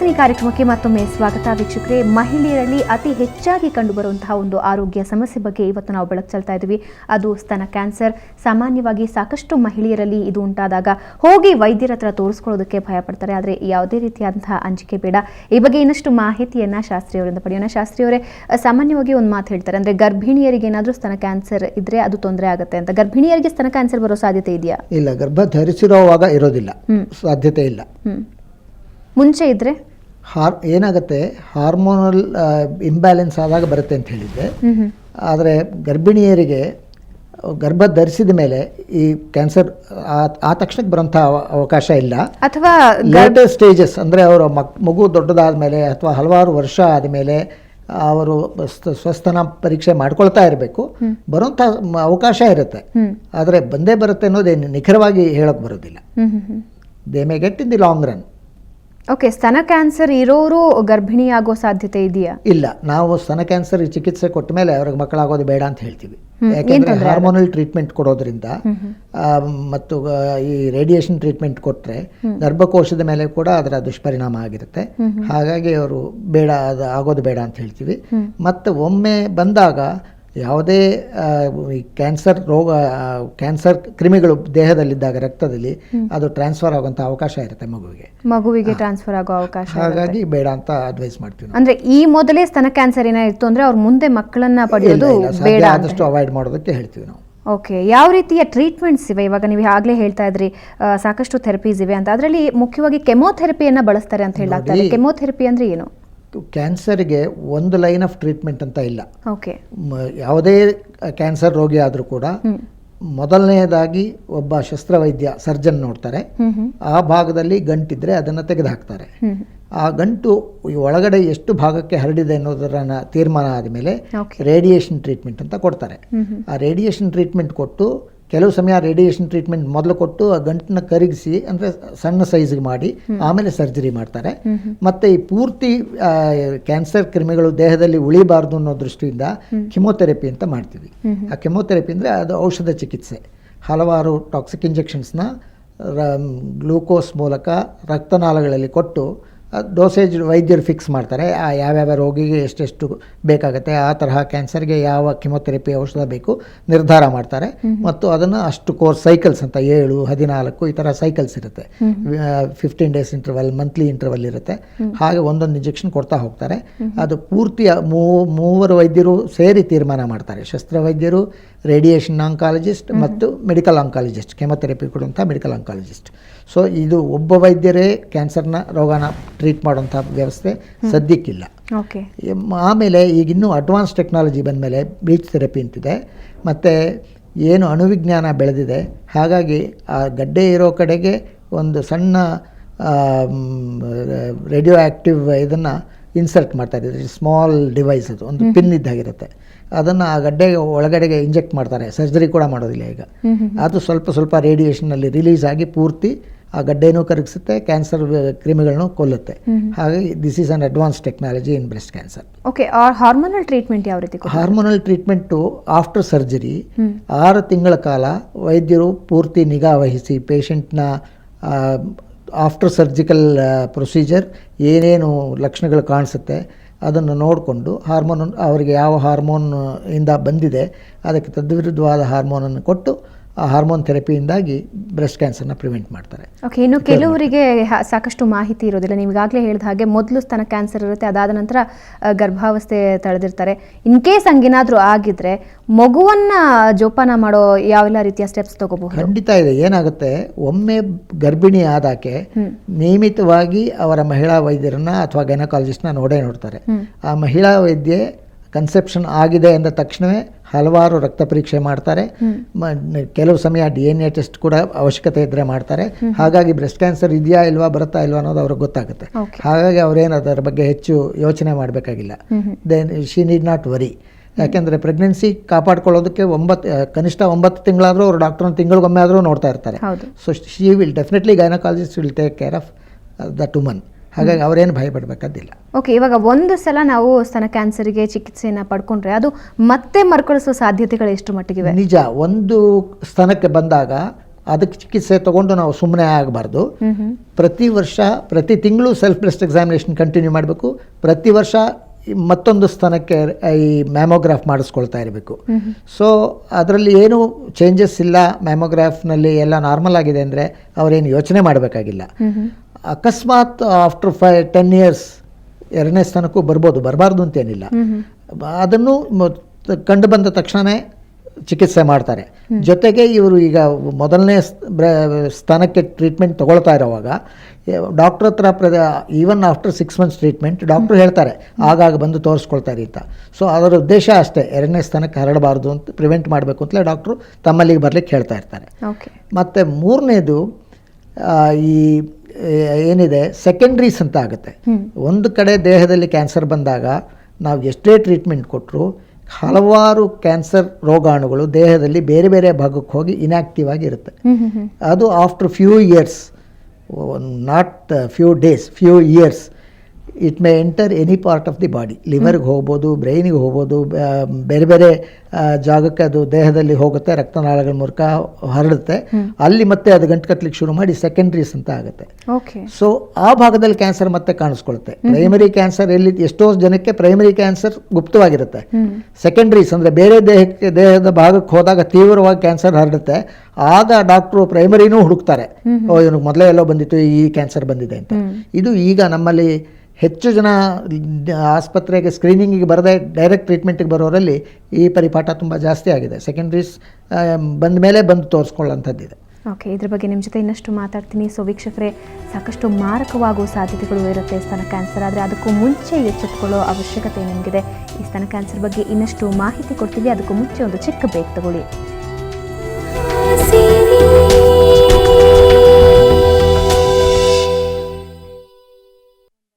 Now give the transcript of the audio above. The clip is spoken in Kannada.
ಸುವಾಸಿನಿ ಕಾರ್ಯಕ್ರಮಕ್ಕೆ ಮತ್ತೊಮ್ಮೆ ಸ್ವಾಗತ ವೀಕ್ಷಕರೇ. ಮಹಿಳೆಯರಲ್ಲಿ ಅತಿ ಹೆಚ್ಚಾಗಿ ಕಂಡುಬರುವಂತಹ ಒಂದು ಆರೋಗ್ಯ ಸಮಸ್ಯೆ ಬಗ್ಗೆ ಇವತ್ತು ನಾವು ಬೆಳಕು ಚೆಲ್ತಾ ಇದ್ದೀವಿ. ಅದು ಸ್ತನ ಕ್ಯಾನ್ಸರ್. ಸಾಮಾನ್ಯವಾಗಿ ಸಾಕಷ್ಟು ಮಹಿಳೆಯರಲ್ಲಿ ಇದು ಉಂಟಾದಾಗ ಹೋಗಿ ವೈದ್ಯರ ಹತ್ರ ತೋರಿಸ್ಕೊಳ್ಳೋದಕ್ಕೆ ಭಯ ಪಡ್ತಾರೆ. ಆದರೆ ಯಾವುದೇ ರೀತಿಯಾದಂತಹ ಅಂಜಿಕೆ ಬೇಡ. ಈ ಬಗ್ಗೆ ಇನ್ನಷ್ಟು ಮಾಹಿತಿಯನ್ನ ಶಾಸ್ತ್ರಿ ಅವರಿಂದ ಪಡೆಯೋಣ. ಶಾಸ್ತ್ರಿ ಅವರೇ, ಸಾಮಾನ್ಯವಾಗಿ ಒಂದು ಮಾತು ಹೇಳ್ತಾರೆ, ಅಂದ್ರೆ ಗರ್ಭಿಣಿಯರಿಗೆ ಏನಾದರೂ ಸ್ತನ ಕ್ಯಾನ್ಸರ್ ಇದ್ರೆ ಅದು ತೊಂದರೆ ಆಗುತ್ತೆ ಅಂತ. ಗರ್ಭಿಣಿಯರಿಗೆ ಸ್ತನ ಕ್ಯಾನ್ಸರ್ ಬರೋ ಸಾಧ್ಯತೆ ಇದೆಯಾ? ಇಲ್ಲ, ಗರ್ಭ ಧರಿಸಿರುವಾಗ ಇರೋದಿಲ್ಲ, ಸಾಧ್ಯತೆ ಇಲ್ಲ. ಮುಂಚೆ ಇದ್ರೆ ಏನಾಗುತ್ತೆ, ಹಾರ್ಮೋನಲ್ ಇಂಬ್ಯಾಲೆನ್ಸ್ ಆದಾಗ ಬರುತ್ತೆ ಅಂತ ಹೇಳಿದ್ದೆ. ಆದರೆ ಗರ್ಭಿಣಿಯರಿಗೆ ಗರ್ಭ ಧರಿಸಿದ ಮೇಲೆ ಈ ಕ್ಯಾನ್ಸರ್ ಆ ತಕ್ಷಣಕ್ಕೆ ಬರೋಂಥ ಅವಕಾಶ ಇಲ್ಲ. ಅಥವಾ ಲೇಟರ್ ಸ್ಟೇಜಸ್ ಅಂದರೆ ಅವರು ಮಗು ದೊಡ್ಡದಾದ ಮೇಲೆ ಅಥವಾ ಹಲವಾರು ವರ್ಷ ಆದಮೇಲೆ ಅವರು ಸ್ವಸ್ತನ ಪರೀಕ್ಷೆ ಮಾಡ್ಕೊಳ್ತಾ ಇರಬೇಕು, ಬರೋಂಥ ಅವಕಾಶ ಇರುತ್ತೆ. ಆದರೆ ಬಂದೇ ಬರುತ್ತೆ ಅನ್ನೋದೇನು ನಿಖರವಾಗಿ ಹೇಳೋಕೆ ಬರೋದಿಲ್ಲ. They may get in the long run. Okay, ಸ್ತನ ಕ್ಯಾನ್ಸರ್ ಇರೋರು ಗರ್ಭಿಣಿ ಆಗೋ ಸಾಧ್ಯತೆ ಇದೆಯಾ? ಇಲ್ಲ, ನಾವು ಸ್ತನ ಕ್ಯಾನ್ಸರ್ ಚಿಕಿತ್ಸೆ ಕೊಟ್ಟ ಮೇಲೆ ಅವ್ರಿಗೆ ಮಕ್ಕಳಾಗೋದು ಬೇಡ ಅಂತ ಹೇಳ್ತೀವಿ. ಯಾಕೆಂದರೆ ಹಾರ್ಮೋನಲ್ ಟ್ರೀಟ್ಮೆಂಟ್ ಕೊಡೋದ್ರಿಂದ ಮತ್ತು ಈ ರೇಡಿಯೇಷನ್ ಟ್ರೀಟ್ಮೆಂಟ್ ಕೊಟ್ಟರೆ ಗರ್ಭಕೋಶದ ಮೇಲೆ ಕೂಡ ಅದರ ದುಷ್ಪರಿಣಾಮ ಆಗಿರುತ್ತೆ. ಹಾಗಾಗಿ ಅವರು ಬೇಡ, ಅದು ಆಗೋದು ಬೇಡ ಅಂತ ಹೇಳ್ತೀವಿ. ಮತ್ತು ಒಮ್ಮೆ ಬಂದಾಗ ಯಾವುದೇ ಕ್ಯಾನ್ಸರ್ ರೋಗ, ಕ್ಯಾನ್ಸರ್ ಕ್ರಿಮಿಗಳು ದೇಹದಲ್ಲಿದ್ದಾಗ ರಕ್ತದಲ್ಲಿ ಅದು ಟ್ರಾನ್ಸ್ಫರ್ ಆಗುವಂಥ ಅವಕಾಶ ಇರುತ್ತೆ ಮಗುವಿಗೆ ಟ್ರಾನ್ಸ್ಫರ್ ಆಗೋ ಅವಕಾಶ. ಹಾಗಾಗಿ ಬೇಡ ಅಂತ ಅಡ್ವೈಸ್ ಮಾಡ್ತೀವಿ. ಅಂದ್ರೆ ಈ ಮೊದಲೇ ಸ್ತನ ಕ್ಯಾನ್ಸರ್ ಏನಾಯಿತು ಅಂದ್ರೆ ಅವ್ರ ಮುಂದೆ ಮಕ್ಕಳನ್ನ ಪಡೆಯೋದು ಬೇಡ, ಆದಷ್ಟು ಅವಾಯ್ಡ್ ಮಾಡೋದಕ್ಕೆ ಹೇಳ್ತೀವಿ ನಾವು. ಓಕೆ, ಯಾವ ರೀತಿಯ ಟ್ರೀಟ್ಮೆಂಟ್ಸ್ ಇವೆ? ಇವಾಗ ನೀವು ಆಗಲೇ ಹೇಳ್ತಾ ಇದ್ರಿ ಸಾಕಷ್ಟು ಥೆರಪೀಸ್ ಇವೆ ಅಂತ. ಅದರಲ್ಲಿ ಮುಖ್ಯವಾಗಿ ಕೆಮೊಥೆರಪಿಯನ್ನ ಬಳಸ್ತಾರೆ ಅಂತ ಹೇಳಲಾಗ್ತದೆ. ಕೆಮೊಥೆರಪಿ ಅಂದ್ರೆ ಏನು? ಕ್ಯಾನ್ಸರ್ಗೆ ಒಂದು ಲೈನ್ ಆಫ್ ಟ್ರೀಟ್ಮೆಂಟ್ ಅಂತ ಇಲ್ಲ. ಓಕೆ, ಯಾವುದೇ ಕ್ಯಾನ್ಸರ್ ರೋಗಿ ಆದರೂ ಕೂಡ ಮೊದಲನೆಯದಾಗಿ ಒಬ್ಬ ಶಸ್ತ್ರವೈದ್ಯ ಸರ್ಜನ್ ನೋಡ್ತಾರೆ. ಆ ಭಾಗದಲ್ಲಿ ಗಂಟಿದ್ರೆ ಅದನ್ನು ತೆಗೆದುಹಾಕ್ತಾರೆ. ಆ ಗಂಟು ಒಳಗಡೆ ಎಷ್ಟು ಭಾಗಕ್ಕೆ ಹರಡಿದೆ ಅನ್ನೋದರ ತೀರ್ಮಾನ ಆದಮೇಲೆ ರೇಡಿಯೇಷನ್ ಟ್ರೀಟ್ಮೆಂಟ್ ಅಂತ ಕೊಡ್ತಾರೆ. ಆ ರೇಡಿಯೇಷನ್ ಟ್ರೀಟ್ಮೆಂಟ್ ಕೊಟ್ಟು ಕೆಲವು ಸಮಯ ರೇಡಿಯೇಷನ್ ಟ್ರೀಟ್ಮೆಂಟ್ ಮೊದಲು ಕೊಟ್ಟು ಆ ಗಂಟನ್ನ ಕರಗಿಸಿ, ಅಂದರೆ ಸಣ್ಣ ಸೈಜ್ಗೆ ಮಾಡಿ ಆಮೇಲೆ ಸರ್ಜರಿ ಮಾಡ್ತಾರೆ. ಮತ್ತು ಈ ಪೂರ್ತಿ ಕ್ಯಾನ್ಸರ್ ಕ್ರಿಮಿಗಳು ದೇಹದಲ್ಲಿ ಉಳಿಬಾರ್ದು ಅನ್ನೋ ದೃಷ್ಟಿಯಿಂದ ಕಿಮೊಥೆರಪಿ ಅಂತ ಮಾಡ್ತೀವಿ. ಆ ಕಿಮೊಥೆರಪಿ ಅಂದರೆ ಅದು ಔಷಧ ಚಿಕಿತ್ಸೆ. ಹಲವಾರು ಟಾಕ್ಸಿಕ್ ಇಂಜೆಕ್ಷನ್ಸ್ನ ಗ್ಲೂಕೋಸ್ ಮೂಲಕ ರಕ್ತನಾಳಗಳಲ್ಲಿ ಕೊಟ್ಟು ಡೋಸೇಜ್ ವೈದ್ಯರು ಫಿಕ್ಸ್ ಮಾಡ್ತಾರೆ. ಯಾವ್ಯಾವ ರೋಗಿಗೆ ಎಷ್ಟೆಷ್ಟು ಬೇಕಾಗುತ್ತೆ, ಆ ತರಹ ಕ್ಯಾನ್ಸರ್ಗೆ ಯಾವ ಕಿಮೊಥೆರಪಿ ಔಷಧ ಬೇಕು ನಿರ್ಧಾರ ಮಾಡ್ತಾರೆ. ಮತ್ತು ಅದನ್ನು ಅಷ್ಟು ಕೋರ್ಸ್ ಸೈಕಲ್ಸ್ ಅಂತ 7, 14 ಈ ಥರ ಸೈಕಲ್ಸ್ ಇರುತ್ತೆ. 15 ಡೇಸ್ ಇಂಟರ್ವಲ್, ಮಂತ್ಲಿ ಇಂಟರ್ವಲ್ ಇರುತ್ತೆ. ಹಾಗೆ ಒಂದೊಂದು ಇಂಜೆಕ್ಷನ್ ಕೊಡ್ತಾ ಹೋಗ್ತಾರೆ. ಅದು ಪೂರ್ತಿ ಮೂವರು ವೈದ್ಯರು ಸೇರಿ ತೀರ್ಮಾನ ಮಾಡ್ತಾರೆ. ಶಸ್ತ್ರವೈದ್ಯರು, ರೇಡಿಯೇಷನ್ ಆಂಕಾಲಜಿಸ್ಟ್ ಮತ್ತು ಮೆಡಿಕಲ್ ಆಂಕಾಲಜಿಸ್ಟ್, ಕೆಮೊಥೆರಪಿ ಕೊಡುವಂಥ ಮೆಡಿಕಲ್ ಆಂಕಾಲಜಿಸ್ಟ್. ಸೊ ಇದು ಒಬ್ಬ ವೈದ್ಯರೇ ಕ್ಯಾನ್ಸರ್ನ ರೋಗನ ಟ್ರೀಟ್ ಮಾಡುವಂಥ ವ್ಯವಸ್ಥೆ ಸದ್ಯಕ್ಕಿಲ್ಲ. ಆಮೇಲೆ ಈಗ ಇನ್ನೂ ಅಡ್ವಾನ್ಸ್ ಟೆಕ್ನಾಲಜಿ ಬಂದಮೇಲೆ ಬ್ಲೀಚ್ ಥೆರಪಿ ಅಂತಿದೆ. ಮತ್ತು ಏನು ಅಣುವಿಜ್ಞಾನ ಬೆಳೆದಿದೆ, ಹಾಗಾಗಿ ಆ ಗಡ್ಡೆ ಇರೋ ಕಡೆಗೆ ಒಂದು ಸಣ್ಣ ರೇಡಿಯೋ ಆ್ಯಕ್ಟಿವ್ ಇದನ್ನು ಇನ್ಸರ್ಟ್ ಮಾಡ್ತಾ ಇದ್ದಾರೆ. ಸ್ಮಾಲ್ ಡಿವೈಸ್, ಅದು ಒಂದು ಪಿನ್ ಇದ್ದಾಗಿರುತ್ತೆ. ಅದನ್ನು ಆ ಗಡ್ಡೆಗೆ ಒಳಗಡೆಗೆ ಇಂಜೆಕ್ಟ್ ಮಾಡ್ತಾರೆ. ಸರ್ಜರಿ ಕೂಡ ಮಾಡೋದಿಲ್ಲ ಈಗ. ಅದು ಸ್ವಲ್ಪ ಸ್ವಲ್ಪ ರೇಡಿಯೇಷನ್ನಲ್ಲಿ ರಿಲೀಸ್ ಆಗಿ ಪೂರ್ತಿ ಆ ಗಡ್ಡೆನೂ ಕರಗಿಸುತ್ತೆ, ಕ್ಯಾನ್ಸರ್ ಕ್ರಿಮಿಗಳನ್ನು ಕೊಲ್ಲುತ್ತೆ. ಹಾಗಾಗಿ this is an advance technology in breast cancer. Okay, hormonal treatment ಯಾವ ರೀತಿ? ಹಾರ್ಮೋನಲ್ ಟ್ರೀಟ್ಮೆಂಟು ಆಫ್ಟರ್ ಸರ್ಜರಿ 6 ತಿಂಗಳ ಕಾಲ ವೈದ್ಯರು ಪೂರ್ತಿ ನಿಗಾ ವಹಿಸಿ ಪೇಷಂಟ್ನ ಆಫ್ಟರ್ ಸರ್ಜಿಕಲ್ ಪ್ರೊಸೀಜರ್ ಏನೇನು ಲಕ್ಷಣಗಳು ಕಾಣಿಸುತ್ತೆ ಅದನ್ನು ನೋಡಿಕೊಂಡು ಹಾರ್ಮೋನ್, ಅವರಿಗೆ ಯಾವ ಹಾರ್ಮೋನ್ ಇಂದ ಬಂದಿದೆ ಅದಕ್ಕೆ ತದ್ವಿರುದ್ಧವಾದ ಹಾರ್ಮೋನನ್ನು ಕೊಟ್ಟು ಆ ಹಾರ್ಮೋನ್ ಥೆರಪಿಯಿಂದಾಗಿ ಬ್ರೆಸ್ಟ್ ಕ್ಯಾನ್ಸರ್ನ ಪ್ರಿವೆಂಟ್ ಮಾಡ್ತಾರೆ. ಓಕೆ, ಇನ್ನು ಕೆಲವರಿಗೆ ಸಾಕಷ್ಟು ಮಾಹಿತಿ ಇರೋದಿಲ್ಲ. ನೀವು ಈಗಾಗಲೇ ಹೇಳಿದ ಹಾಗೆ ಮೊದಲು ಸ್ತನ ಕ್ಯಾನ್ಸರ್ ಇರುತ್ತೆ, ಅದಾದ ನಂತರ ಗರ್ಭಾವಸ್ಥೆ ತಳೆದಿರ್ತಾರೆ. ಇನ್ ಕೇಸ್ ಹಂಗೇನಾದರೂ ಆಗಿದ್ರೆ ಮಗುವನ್ನು ಜೋಪಾನ ಮಾಡೋ ಯಾವೆಲ್ಲ ರೀತಿಯ ಸ್ಟೆಪ್ಸ್ ತಗೋಬಹುದು? ಖಂಡಿತ ಇದೆ. ಏನಾಗುತ್ತೆ, ಒಮ್ಮೆ ಗರ್ಭಿಣಿ ಆದಾಕೆ ನಿಯಮಿತವಾಗಿ ಅವರ ಮಹಿಳಾ ವೈದ್ಯರನ್ನ ಅಥವಾ ಗೈನಕಾಲಜಿಸ್ಟ್ನ ನೋಡ್ತಾರೆ. ಆ ಮಹಿಳಾ ವೈದ್ಯೆ ಕನ್ಸೆಪ್ಷನ್ ಆಗಿದೆ ಅಂದ ತಕ್ಷಣವೇ ಹಲವಾರು ರಕ್ತ ಪರೀಕ್ಷೆ ಮಾಡ್ತಾರೆ. ಕೆಲವು ಸಮಯ DNA ಟೆಸ್ಟ್ ಕೂಡ ಅವಶ್ಯಕತೆ ಇದ್ದರೆ ಮಾಡ್ತಾರೆ. ಹಾಗಾಗಿ ಬ್ರೆಸ್ಟ್ ಕ್ಯಾನ್ಸರ್ ಇದೆಯಾ ಇಲ್ವಾ, ಬರುತ್ತಾ ಇಲ್ವಾ ಅನ್ನೋದು ಅವ್ರಿಗೆ ಗೊತ್ತಾಗುತ್ತೆ. ಹಾಗಾಗಿ ಅವರೇನು ಅದರ ಬಗ್ಗೆ ಹೆಚ್ಚು ಯೋಚನೆ ಮಾಡಬೇಕಾಗಿಲ್ಲ. Then she need not worry. ಯಾಕೆಂದರೆ ಪ್ರೆಗ್ನೆನ್ಸಿ ಕಾಪಾಡ್ಕೊಳ್ಳೋದಕ್ಕೆ ಕನಿಷ್ಠ 9 ತಿಂಗಳಾದರೂ ಅವರು ಡಾಕ್ಟರ್ನ ತಿಂಗಳಿಗೊಮ್ಮೆ ಆದರೂ ನೋಡ್ತಾ ಇರ್ತಾರೆ. So she will definitely gynaecologist will take care of that woman. ಹಾಗಾಗಿ ಅವರೇನು ಭಯಪಡಬೇಕಾದಿಲ್ಲ. ಓಕೆ, ಇವಾಗ ಒಂದು ಸಲ ನಾವು ಸ್ತನ ಕ್ಯಾನ್ಸರ್ಗೆ ಚಿಕಿತ್ಸೆಯನ್ನು ಪಡ್ಕೊಂಡ್ರೆ ಅದು ಮತ್ತೆ ಮರುಕಳಿಸುವ ಸಾಧ್ಯತೆಗಳು ಎಷ್ಟು ಮಟ್ಟಿಗಿವೆ? ನಿಜ. ಒಂದು ಸ್ತನಕ್ಕೆ ಬಂದಾಗ ಅದಕ್ಕೆ ಚಿಕಿತ್ಸೆ ತಗೊಂಡು ನಾವು ಸುಮ್ಮನೆ ಆಗಬಾರ್ದು. ಪ್ರತಿ ವರ್ಷ ಪ್ರತಿ ತಿಂಗಳು ಸೆಲ್ಫ್ ಬ್ರೆಸ್ಟ್ ಎಕ್ಸಾಮಿನೇಷನ್ ಕಂಟಿನ್ಯೂ ಮಾಡಬೇಕು. ಪ್ರತಿ ವರ್ಷ ಮತ್ತೊಂದು ಸ್ಥಾನಕ್ಕೆ ಈ ಮ್ಯಾಮೋಗ್ರಾಫ್ ಮಾಡಿಸ್ಕೊಳ್ತಾ ಇರಬೇಕು. ಸೊ ಅದರಲ್ಲಿ ಏನು ಚೇಂಜಸ್ ಇಲ್ಲ, ಮ್ಯಾಮೋಗ್ರಾಫ್ನಲ್ಲಿ ಎಲ್ಲ ನಾರ್ಮಲ್ ಆಗಿದೆ ಅಂದರೆ ಅವರೇನು ಯೋಚನೆ ಮಾಡಬೇಕಾಗಿಲ್ಲ. ಅಕಸ್ಮಾತ್ ಆಫ್ಟರ್ 10 ಇಯರ್ಸ್ ಎರಡನೇ ಸ್ಥಾನಕ್ಕೂ ಬರ್ಬೋದು, ಬರಬಾರ್ದು ಅಂತೇನಿಲ್ಲ. ಅದನ್ನು ಕಂಡು ಬಂದ ತಕ್ಷಣವೇ ಚಿಕಿತ್ಸೆ ಮಾಡ್ತಾರೆ. ಜೊತೆಗೆ ಇವರು ಈಗ ಮೊದಲನೇ ಸ್ಥಾನಕ್ಕೆ ಟ್ರೀಟ್ಮೆಂಟ್ ತಗೊಳ್ತಾ ಇರೋವಾಗ ಡಾಕ್ಟ್ರ್ ಹತ್ರ even after 6 months treatment doctor ಹೇಳ್ತಾರೆ ಆಗಾಗ ಬಂದು ತೋರಿಸ್ಕೊಳ್ತಾರೆ ಅಂತ. ಸೊ ಅದರ ಉದ್ದೇಶ ಅಷ್ಟೇ, ಎರಡನೇ ಸ್ಥಾನಕ್ಕೆ ಹರಡಬಾರ್ದು ಅಂತ ಪ್ರಿವೆಂಟ್ ಮಾಡಬೇಕು ಅಂತಲೇ ಡಾಕ್ಟ್ರು ತಮ್ಮಲ್ಲಿಗೆ ಬರಲಿಕ್ಕೆ ಹೇಳ್ತಾ ಇರ್ತಾರೆ. ಮತ್ತು ಮೂರನೇದು ಈ ಏನಿದೆ ಸೆಕೆಂಡ್ರೀಸ್ ಅಂತ ಆಗುತ್ತೆ. ಒಂದು ಕಡೆ ದೇಹದಲ್ಲಿ ಕ್ಯಾನ್ಸರ್ ಬಂದಾಗ ನಾವು ಎಷ್ಟೇ ಟ್ರೀಟ್ಮೆಂಟ್ ಕೊಟ್ಟರು ಹಲವಾರು ಕ್ಯಾನ್ಸರ್ ರೋಗಾಣುಗಳು ದೇಹದಲ್ಲಿ ಬೇರೆ ಬೇರೆ ಭಾಗಕ್ಕೆ ಹೋಗಿ ಇನ್ಯಾಕ್ಟಿವ್ ಆಗಿರುತ್ತೆ. ಅದು after few years, not few days, few years, it may enter any part of the body. ಲಿವರ್ಗೆ ಹೋಗ್ಬೋದು, ಬ್ರೈನಿಗೆ ಹೋಗ್ಬೋದು, ಬೇರೆ ಬೇರೆ ಜಾಗಕ್ಕೆ ಅದು ದೇಹದಲ್ಲಿ ಹೋಗುತ್ತೆ, ರಕ್ತನಾಳಗಳ ಮೂಲಕ ಹರಡುತ್ತೆ. ಅಲ್ಲಿ ಮತ್ತೆ ಅದು ಗಂಟು ಕಟ್ಟಲಿಕ್ಕೆ ಶುರು ಮಾಡಿ ಸೆಕೆಂಡ್ರೀಸ್ ಅಂತ ಆಗುತ್ತೆ. ಸೊ ಆ ಭಾಗದಲ್ಲಿ ಕ್ಯಾನ್ಸರ್ ಮತ್ತೆ ಕಾಣಿಸ್ಕೊಳುತ್ತೆ. ಪ್ರೈಮರಿ ಕ್ಯಾನ್ಸರ್ ಎಷ್ಟೋ ಜನಕ್ಕೆ ಪ್ರೈಮರಿ ಕ್ಯಾನ್ಸರ್ ಗುಪ್ತವಾಗಿರುತ್ತೆ. ಸೆಕೆಂಡ್ರೀಸ್ ಅಂದರೆ ಬೇರೆ ದೇಹದ ಭಾಗಕ್ಕೆ ಹೋದಾಗ ತೀವ್ರವಾಗಿ ಕ್ಯಾನ್ಸರ್ ಹರಡುತ್ತೆ. ಆಗ ಡಾಕ್ಟ್ರು ಪ್ರೈಮರಿನೂ ಹುಡುಕ್ತಾರೆ, ಇವನಿಗೆ ಮೊದಲೇ ಎಲ್ಲೋ ಬಂದಿತ್ತು, ಈ ಕ್ಯಾನ್ಸರ್ ಬಂದಿದೆ ಅಂತ. ಇದು ಈಗ ನಮ್ಮಲ್ಲಿ ಹೆಚ್ಚು ಜನ ಆಸ್ಪತ್ರೆಗೆ ಸ್ಕ್ರೀನಿಂಗಿಗೆ ಬರದೆ ಡೈರೆಕ್ಟ್ ಟ್ರೀಟ್ಮೆಂಟಿಗೆ ಬರೋರಲ್ಲಿ ಈ ಪರಿಪಾಠ ತುಂಬ ಜಾಸ್ತಿ ಆಗಿದೆ. ಸೆಕೆಂಡ್ರೀಸ್ ಬಂದ ಮೇಲೆ ಬಂದು ತೋರಿಸ್ಕೊಳ್ಳೋಂಥದ್ದಿದೆ. ಓಕೆ, ಇದ್ರ ಬಗ್ಗೆ ನಿಮ್ಮ ಜೊತೆ ಇನ್ನಷ್ಟು ಮಾತಾಡ್ತೀನಿ. ಸೊ ವೀಕ್ಷಕರೇ, ಸಾಕಷ್ಟು ಮಾರಕವಾಗುವ ಸಾಧ್ಯತೆಗಳು ಇರುತ್ತೆ ಸ್ತನ ಕ್ಯಾನ್ಸರ್. ಆದರೆ ಅದಕ್ಕೂ ಮುಂಚೆ ಎಚ್ಚೆತ್ತುಕೊಳ್ಳೋ ಅವಶ್ಯಕತೆ ನಿಮಗಿದೆ. ಈ ಸ್ತನ ಕ್ಯಾನ್ಸರ್ ಬಗ್ಗೆ ಇನ್ನಷ್ಟು ಮಾಹಿತಿ ಕೊಡ್ತೀವಿ. ಅದಕ್ಕೂ ಮುಂಚೆ ಒಂದು ಚಿಕ್ಕ ಬ್ರೇಕ್ ತಗೊಳ್ಳಿ.